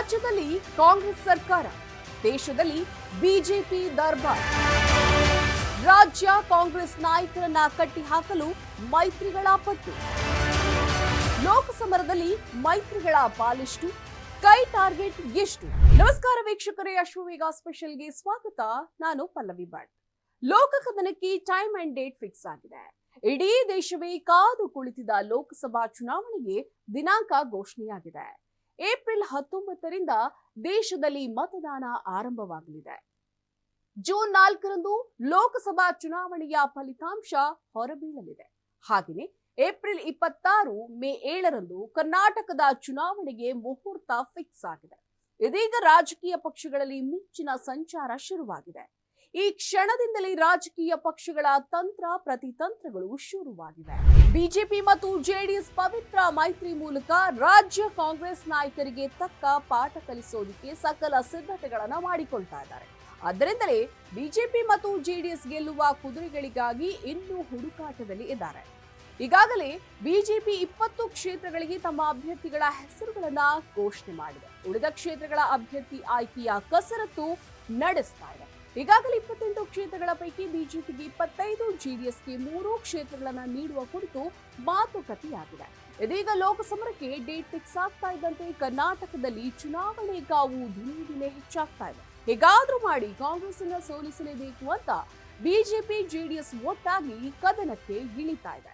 ರಾಜ್ಯದಲ್ಲಿ ಕಾಂಗ್ರೆಸ್ ಸರ್ಕಾರ, ದೇಶದಲ್ಲಿ ಬಿಜೆಪಿ ದರ್ಬಾರ್. ರಾಜ್ಯ ಕಾಂಗ್ರೆಸ್ ನಾಯಕರನ್ನ ಕಟ್ಟಿಹಾಕಲು ಮೈತ್ರಿಗಳ ಪಟ್ಟು. ಲೋಕಸಮರದಲ್ಲಿ ಮೈತ್ರಿಗಳ ಪಾಲಿಷ್ಟು, ಕೈ ಟಾರ್ಗೆಟ್ ಎಷ್ಟು? ನಮಸ್ಕಾರ ವೀಕ್ಷಕರೇ, ಅಶ್ವವೇಗ ಸ್ಪೆಷಲ್ಗೆ ಸ್ವಾಗತ. ನಾನು ಪಲ್ಲವಿ ಭಟ್. ಲೋಕಕದನಕ್ಕೆ ಟೈಮ್ ಅಂಡ್ ಡೇಟ್ ಫಿಕ್ಸ್ ಆಗಿದೆ. ಇಡೀ ದೇಶವೇ ಕಾದು ಕುಳಿತಿದ್ದ ಲೋಕಸಭಾ ಚುನಾವಣೆಗೆ ದಿನಾಂಕ ಘೋಷಣೆಯಾಗಿದೆ. ಏಪ್ರಿಲ್ 19ರಿಂದ ದೇಶದಲ್ಲಿ ಮತದಾನ ಆರಂಭವಾಗಲಿದೆ. ಜೂನ್ 4ರಂದು ಲೋಕಸಭಾ ಚುನಾವಣೆಯ ಫಲಿತಾಂಶ ಹೊರಬೀಳಲಿದೆ. ಹಾಗೆಯೇ ಏಪ್ರಿಲ್ 26, ಮೇ 7ರಂದು ಕರ್ನಾಟಕದ ಚುನಾವಣೆಗೆ ಮುಹೂರ್ತ ಫಿಕ್ಸ್ ಆಗಿದೆ. ಇದೀಗ ರಾಜಕೀಯ ಪಕ್ಷಗಳಲ್ಲಿ ಮಿಂಚಿನ ಸಂಚಾರ ಶುರುವಾಗಿದೆ. ಈ ಕ್ಷಣದಿಂದಲೇ ರಾಜಕೀಯ ಪಕ್ಷಗಳ ತಂತ್ರ ಪ್ರತಿತಂತ್ರಗಳು ಶುರುವಾಗಿವೆ. ಬಿಜೆಪಿ ಮತ್ತು ಜೆಡಿಎಸ್ ಪವಿತ್ರ ಮೈತ್ರಿ ಮೂಲಕ ರಾಜ್ಯ ಕಾಂಗ್ರೆಸ್ ನಾಯಕರಿಗೆ ತಕ್ಕ ಪಾಠ ಕಲಿಸೋದಕ್ಕೆ ಸಕಲ ಸಿದ್ಧತೆಗಳನ್ನ ಮಾಡಿಕೊಳ್ತಾ ಇದ್ದಾರೆ. ಅದರಿಂದಲೇ ಬಿಜೆಪಿ ಮತ್ತು ಜೆಡಿಎಸ್ ಗೆಲ್ಲುವ ಕುದುರೆಗಳಿಗಾಗಿ ಇನ್ನೂ ಹುಡುಕಾಟದಲ್ಲಿ ಇದ್ದಾರೆ. ಈಗಾಗಲೇ ಬಿಜೆಪಿ 20 ಕ್ಷೇತ್ರಗಳಿಗೆ ತಮ್ಮ ಅಭ್ಯರ್ಥಿಗಳ ಹೆಸರುಗಳನ್ನ ಘೋಷಣೆ ಮಾಡಿದೆ. ಉಳಿದ ಕ್ಷೇತ್ರಗಳ ಅಭ್ಯರ್ಥಿ ಆಯ್ಕೆಯ ಕಸರತ್ತು ನಡೆಸ್ತಾ ಇದೆ. ಈಗಾಗಲೇ 28 ಕ್ಷೇತ್ರಗಳ ಪೈಕಿ ಬಿಜೆಪಿಗೆ 25, ಜೆಡಿಎಸ್ಗೆ 3 ಕ್ಷೇತ್ರಗಳನ್ನ ನೀಡುವ ಕುರಿತು ಮಾತುಕತೆಯಾಗಿದೆ. ಇದೀಗ ಲೋಕಸಮರಕ್ಕೆ ಡೇಟ್ ಫಿಕ್ಸ್ ಆಗ್ತಾ ಇದ್ದಂತೆ ಕರ್ನಾಟಕದಲ್ಲಿ ಚುನಾವಣೆ ಕಾವು ದಿನೇ ದಿನೇ ಹೆಚ್ಚಾಗ್ತಾ ಇದೆ. ಹೇಗಾದ್ರೂ ಮಾಡಿ ಕಾಂಗ್ರೆಸ್ ಅನ್ನ ಸೋಲಿಸಲೇಬೇಕು ಅಂತ ಬಿಜೆಪಿ ಜೆಡಿಎಸ್ ಒಟ್ಟಾಗಿ ಕದನಕ್ಕೆ ಇಳಿತಾ ಇದೆ.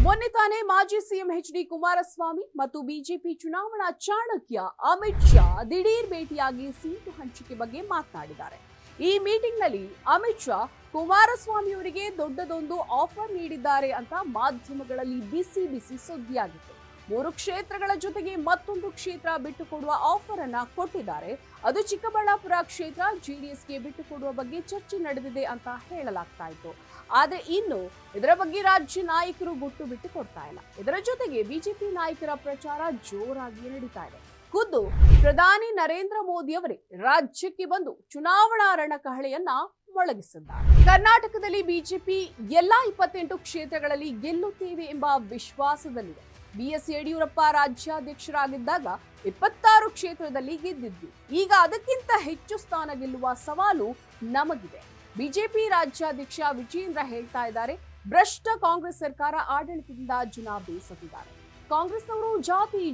ಮೊನ್ನೆ ತಾನೇ ಮಾಜಿ ಸಿಎಂ ಎಚ್.ಡಿ. ಕುಮಾರಸ್ವಾಮಿ ಮತ್ತು ಬಿಜೆಪಿ ಚುನಾವಣಾ ಚಾಣಕ್ಯ ಅಮಿತ್ ಶಾ ದಿಢೀರ್ ಭೇಟಿಯಾಗಿ ಸೀಟು ಹಂಚಿಕೆ ಬಗ್ಗೆ ಮಾತನಾಡಿದ್ದಾರೆ. ಈ ಮೀಟಿಂಗ್ ನಲ್ಲಿ ಅಮಿತ್ ಶಾ ಕುಮಾರಸ್ವಾಮಿ ಅವರಿಗೆ ದೊಡ್ಡದೊಂದು ಆಫರ್ ನೀಡಿದ್ದಾರೆ ಅಂತ ಮಾಧ್ಯಮಗಳಲ್ಲಿ ಬಿಸಿ ಬಿಸಿ ಸುದ್ದಿಯಾಗಿತ್ತು. 3 ಕ್ಷೇತ್ರಗಳ ಜೊತೆಗೆ ಮತ್ತೊಂದು ಕ್ಷೇತ್ರ ಬಿಟ್ಟುಕೊಡುವ ಆಫರ್ ಅನ್ನ ಕೊಟ್ಟಿದ್ದಾರೆ. ಅದು ಚಿಕ್ಕಬಳ್ಳಾಪುರ ಕ್ಷೇತ್ರ ಜೆಡಿಎಸ್ಗೆ ಬಿಟ್ಟುಕೊಡುವ ಬಗ್ಗೆ ಚರ್ಚೆ ನಡೆದಿದೆ ಅಂತ ಹೇಳಲಾಗ್ತಾ ಇತ್ತು. ಆದ್ರೆ ಇನ್ನು ಇದರ ಬಗ್ಗೆ ರಾಜ್ಯ ನಾಯಕರು ಗುಟ್ಟು ಬಿಟ್ಟು ಕೊಡ್ತಾ ಇಲ್ಲ. ಇದರ ಜೊತೆಗೆ ಬಿಜೆಪಿ ನಾಯಕರ ಪ್ರಚಾರ ಜೋರಾಗಿ ನಡೀತಾ ಇದೆ. ಖುದ್ದು ಪ್ರಧಾನಿ ನರೇಂದ್ರ ಮೋದಿ ಅವರೇ ರಾಜ್ಯಕ್ಕೆ ಬಂದು ಚುನಾವಣಾ ರಣಕಹಳೆಯನ್ನ ಮೊಳಗಿಸಿದ್ದಾರೆ. ಕರ್ನಾಟಕದಲ್ಲಿ ಬಿಜೆಪಿ ಎಲ್ಲಾ 28 ಕ್ಷೇತ್ರಗಳಲ್ಲಿ ಗೆಲ್ಲುತ್ತೇವೆ ಎಂಬ ವಿಶ್ವಾಸದಲ್ಲಿದೆ. ಬಿಎಸ್ ಯಡಿಯೂರಪ್ಪ ರಾಜ್ಯಾಧ್ಯಕ್ಷರಾಗಿದ್ದಾಗ 26 ಕ್ಷೇತ್ರದಲ್ಲಿ ಗೆದ್ದಿದ್ವಿ. ಈಗ ಅದಕ್ಕಿಂತ ಹೆಚ್ಚು ಸ್ಥಾನ ಗೆಲ್ಲುವ ಸವಾಲು ನಮಗಿದೆ. ಬಿಜೆಪಿ ರಾಜ್ಯಾಧ್ಯಕ್ಷ ವಿಜೇಂದ್ರ ಹೇಳ್ತಾ ಇದ್ದಾರೆ. ಭ್ರಷ್ಟ ಕಾಂಗ್ರೆಸ್ ಸರ್ಕಾರ ಆಡಳಿತದಿಂದ ಜನ ಬೇಸತ್ತಿದ್ದಾರೆ. ಕಾಂಗ್ರೆಸ್ನವರು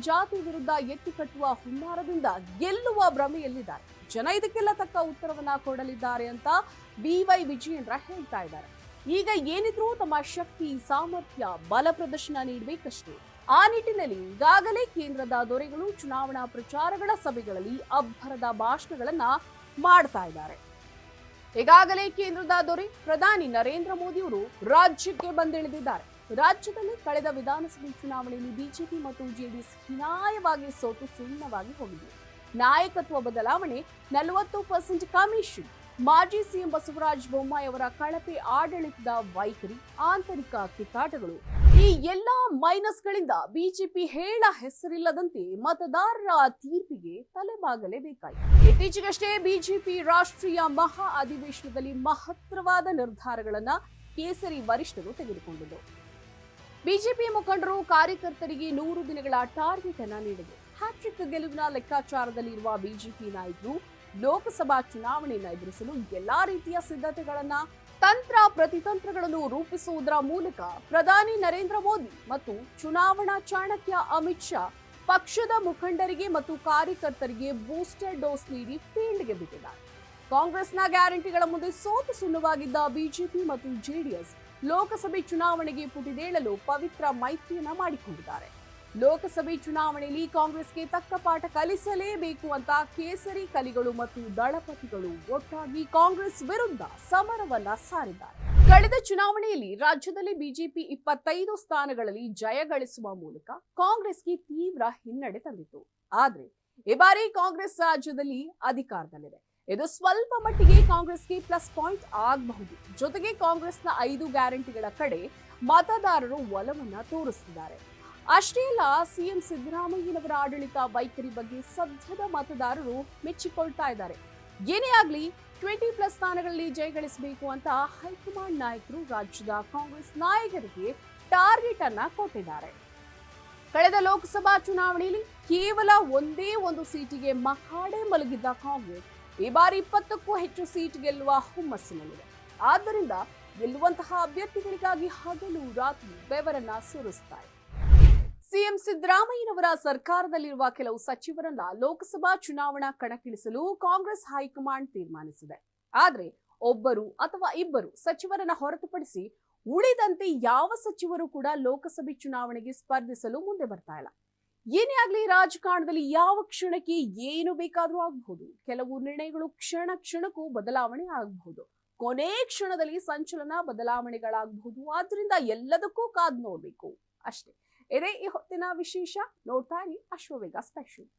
ಜಾತಿ ವಿರುದ್ಧ ಎತ್ತಿ ಕಟ್ಟುವ ಹುನ್ನಾರದಿಂದ ಗೆಲ್ಲುವ ಭ್ರಮೆಯಲ್ಲಿದ್ದಾರೆ. ಜನ ಇದಕ್ಕೆಲ್ಲ ತಕ್ಕ ಉತ್ತರವನ್ನ ಕೊಡಲಿದ್ದಾರೆ ಅಂತ ಬಿವೈ ವಿಜಯೇಂದ್ರ ಹೇಳ್ತಾ ಇದ್ದಾರೆ. ಈಗ ಏನಿದ್ರೂ ತಮ್ಮ ಶಕ್ತಿ ಸಾಮರ್ಥ್ಯ ಬಲ ಪ್ರದರ್ಶನ ನೀಡಬೇಕಷ್ಟೇ. ಆ ನಿಟ್ಟಿನಲ್ಲಿ ಈಗಾಗಲೇ ಕೇಂದ್ರದ ದೊರೆಗಳು ಚುನಾವಣಾ ಪ್ರಚಾರಗಳ ಸಭೆಗಳಲ್ಲಿ ಅಬ್ಬರದ ಭಾಷಣಗಳನ್ನ ಮಾಡ್ತಾ ಇದ್ದಾರೆ. ಈಗಾಗಲೇ ಕೇಂದ್ರದ ದೊರೆ ಪ್ರಧಾನಿ ನರೇಂದ್ರ ಮೋದಿ ಅವರು ರಾಜ್ಯಕ್ಕೆ ಬಂದಿಳಿದಿದ್ದಾರೆ. ರಾಜ್ಯದಲ್ಲಿ ಕಳೆದ ವಿಧಾನಸಭೆ ಚುನಾವಣೆಯಲ್ಲಿ ಬಿಜೆಪಿ ಮತ್ತು ಜೆಡಿಎಸ್ ಹೀನಾಯವಾಗಿ ಸೋತು ಸುಣ್ಣವಾಗಿ ಹೋಗಿದೆ. ನಾಯಕತ್ವ ಬದಲಾವಣೆ, 40% ಕಮಿಷನ್, ಮಾಜಿ ಸಿಎಂ ಬಸವರಾಜ ಬೊಮ್ಮಾಯಿ ಅವರ ಕಳಪೆ ಆಡಳಿತದ ವೈಖರಿ, ಆಂತರಿಕ ಕಿತ್ತಾಟಗಳು, ಈ ಎಲ್ಲಾ ಮೈನಸ್ಗಳಿಂದ ಬಿಜೆಪಿ ಹೇಳ ಹೆಸರಿಲ್ಲದಂತೆ ಮತದಾರರ ತೀರ್ಪಿಗೆ ತಲೆಬಾಗಲೇಬೇಕಾಯಿತು. ಇತ್ತೀಚೆಗಷ್ಟೇ ಬಿಜೆಪಿ ರಾಷ್ಟ್ರೀಯ ಮಹಾ ಅಧಿವೇಶನದಲ್ಲಿ ಮಹತ್ತರವಾದ ನಿರ್ಧಾರಗಳನ್ನ ಕೇಸರಿ ವರಿಷ್ಠರು ತೆಗೆದುಕೊಂಡಿದ್ದು. ಬಿಜೆಪಿ ಮುಖಂಡರು ಕಾರ್ಯಕರ್ತರಿಗೆ 100 ದಿನಗಳ ಟಾರ್ಗೆಟ್ ಅನ್ನ ನೀಡಿದೆ. ಹ್ಯಾಟ್ರಿಕ್ ಗೆಲುವಿನ ಲೆಕ್ಕಾಚಾರದಲ್ಲಿರುವ ಬಿಜೆಪಿ ನಾಯಕರು ಲೋಕಸಭಾ ಚುನಾವಣೆಯನ್ನು ಎದುರಿಸಲು ಎಲ್ಲಾ ರೀತಿಯ ಸಿದ್ಧತೆಗಳನ್ನ, ತಂತ್ರ ಪ್ರತಿತಂತ್ರಗಳನ್ನು ರೂಪಿಸುವುದರ ಮೂಲಕ ಪ್ರಧಾನಿ ನರೇಂದ್ರ ಮೋದಿ ಮತ್ತು ಚುನಾವಣಾ ಚಾಣಕ್ಯ ಅಮಿತ್ ಶಾ ಪಕ್ಷದ ಮುಖಂಡರಿಗೆ ಮತ್ತು ಕಾರ್ಯಕರ್ತರಿಗೆ ಬೂಸ್ಟರ್ ಡೋಸ್ ನೀಡಿ ಫೀಲ್ಡ್ಗೆ ಬಿಟ್ಟಿದ್ದಾರೆ. ಕಾಂಗ್ರೆಸ್ನ ಗ್ಯಾರಂಟಿಗಳ ಮುಂದೆ ಸೋತು ಸುಣ್ಣವಾಗಿದ್ದ ಬಿಜೆಪಿ ಮತ್ತು ಜೆಡಿಎಸ್ ಲೋಕಸಭೆ ಚುನಾವಣೆಗೆ ಪುಟಿದೇಳಲು ಪವಿತ್ರ ಮೈತ್ರಿಯನ್ನ ಮಾಡಿಕೊಂಡಿದ್ದಾರೆ. ಲೋಕಸಭೆ ಚುನಾವಣೆಯಲ್ಲಿ ಕಾಂಗ್ರೆಸ್ಗೆ ತಕ್ಕ ಪಾಠ ಕಲಿಸಲೇಬೇಕು ಅಂತ ಕೇಸರಿ ಕಲಿಗಳು ಮತ್ತು ದಳಪತಿಗಳು ಒಟ್ಟಾಗಿ ಕಾಂಗ್ರೆಸ್ ವಿರುದ್ಧ ಸಮರವನ್ನ ಸಾರಿದ್ದಾರೆ. ಕಳೆದ ಚುನಾವಣೆಯಲ್ಲಿ ರಾಜ್ಯದಲ್ಲಿ ಬಿಜೆಪಿ 25 ಸ್ಥಾನಗಳಲ್ಲಿ ಜಯ ಗಳಿಸುವ ಮೂಲಕ ಕಾಂಗ್ರೆಸ್ಗೆ ತೀವ್ರ ಹಿನ್ನಡೆ ತಂದಿತ್ತು. ಆದ್ರೆ ಈ ಬಾರಿ ಕಾಂಗ್ರೆಸ್ ರಾಜ್ಯದಲ್ಲಿ ಅಧಿಕಾರದಲ್ಲಿದೆ. ಇದು ಸ್ವಲ್ಪ ಮಟ್ಟಿಗೆ ಕಾಂಗ್ರೆಸ್ಗೆ ಪ್ಲಸ್ ಪಾಯಿಂಟ್ ಆಗಬಹುದು. ಜೊತೆಗೆ ಕಾಂಗ್ರೆಸ್ನ 5 ಗ್ಯಾರಂಟಿಗಳ ಕಡೆ ಮತದಾರರು ಒಲವನ್ನ ತೋರಿಸಿದ್ದಾರೆ. ಅಷ್ಟೇ ಅಲ್ಲ, ಸಿಎಂ ಸಿದ್ದರಾಮಯ್ಯನವರ ಆಡಳಿತ ವೈಖರಿ ಬಗ್ಗೆ ಸದ್ಯದ ಮತದಾರರು ಮೆಚ್ಚಿಕೊಳ್ತಾ ಇದ್ದಾರೆ. ಏನೇ ಆಗ್ಲಿ 20+ ಸ್ಥಾನಗಳಲ್ಲಿ ಜಯಗಳಿಸಬೇಕು ಅಂತ ಹೈಕಮಾಂಡ್ ನಾಯಕರು ರಾಜ್ಯದ ಕಾಂಗ್ರೆಸ್ ನಾಯಕರಿಗೆ ಟಾರ್ಗೆಟ್ ಅನ್ನ ಕೊಟ್ಟಿದ್ದಾರೆ. ಕಳೆದ ಲೋಕಸಭಾ ಚುನಾವಣೆಯಲ್ಲಿ ಕೇವಲ ಒಂದೇ ಒಂದು ಸೀಟಿಗೆ ಮಕಾಡೆ ಮಲಗಿದ್ದ ಕಾಂಗ್ರೆಸ್ ಈ ಬಾರಿ 20ಕ್ಕೂ ಹೆಚ್ಚು ಸೀಟ್ ಗೆಲ್ಲುವ ಹುಮ್ಮಸ್ಸಿನಲ್ಲಿದೆ. ಆದ್ದರಿಂದ ಗೆಲ್ಲುವಂತಹ ಅಭ್ಯರ್ಥಿಗಳಿಗಾಗಿ ಹಗಲು ರಾತ್ರಿ ಬೆವರನ್ನ ಸುರಿಸ್ತಾ ಇದೆ. ಸಿಎಂ ಸಿದ್ದರಾಮಯ್ಯನವರ ಸರ್ಕಾರದಲ್ಲಿರುವ ಕೆಲವು ಸಚಿವರನ್ನ ಲೋಕಸಭಾ ಚುನಾವಣಾ ಕಣಕ್ಕಿಳಿಸಲು ಕಾಂಗ್ರೆಸ್ ಹೈಕಮಾಂಡ್ ತೀರ್ಮಾನಿಸಿದೆ. ಆದ್ರೆ ಒಬ್ಬರು ಅಥವಾ ಇಬ್ಬರು ಸಚಿವರನ್ನ ಹೊರತುಪಡಿಸಿ ಉಳಿದಂತೆ ಯಾವ ಸಚಿವರು ಕೂಡ ಲೋಕಸಭೆ ಚುನಾವಣೆಗೆ ಸ್ಪರ್ಧಿಸಲು ಮುಂದೆ ಬರ್ತಾ ಇಲ್ಲ. ಏನೇ ಆಗ್ಲಿ, ರಾಜಕಾರಣದಲ್ಲಿ ಯಾವ ಕ್ಷಣಕ್ಕೆ ಏನು ಬೇಕಾದ್ರೂ ಆಗಬಹುದು. ಕೆಲವು ನಿರ್ಣಯಗಳು ಕ್ಷಣಕ್ಕೂ ಬದಲಾವಣೆ ಆಗಬಹುದು. ಕೊನೆ ಕ್ಷಣದಲ್ಲಿ ಸಂಚಲನ ಬದಲಾವಣೆಗಳಾಗಬಹುದು. ಆದ್ರಿಂದ ಎಲ್ಲದಕ್ಕೂ ಕಾದ್ ನೋಡ್ಬೇಕು ಅಷ್ಟೇ. ಇದೇ ಈ ಹೊತ್ತಿನ ವಿಶೇಷ. ನೋಡ್ತಾ ಇರಿ ಅಶ್ವವೇಗ ಸ್ಪೆಷಲ್.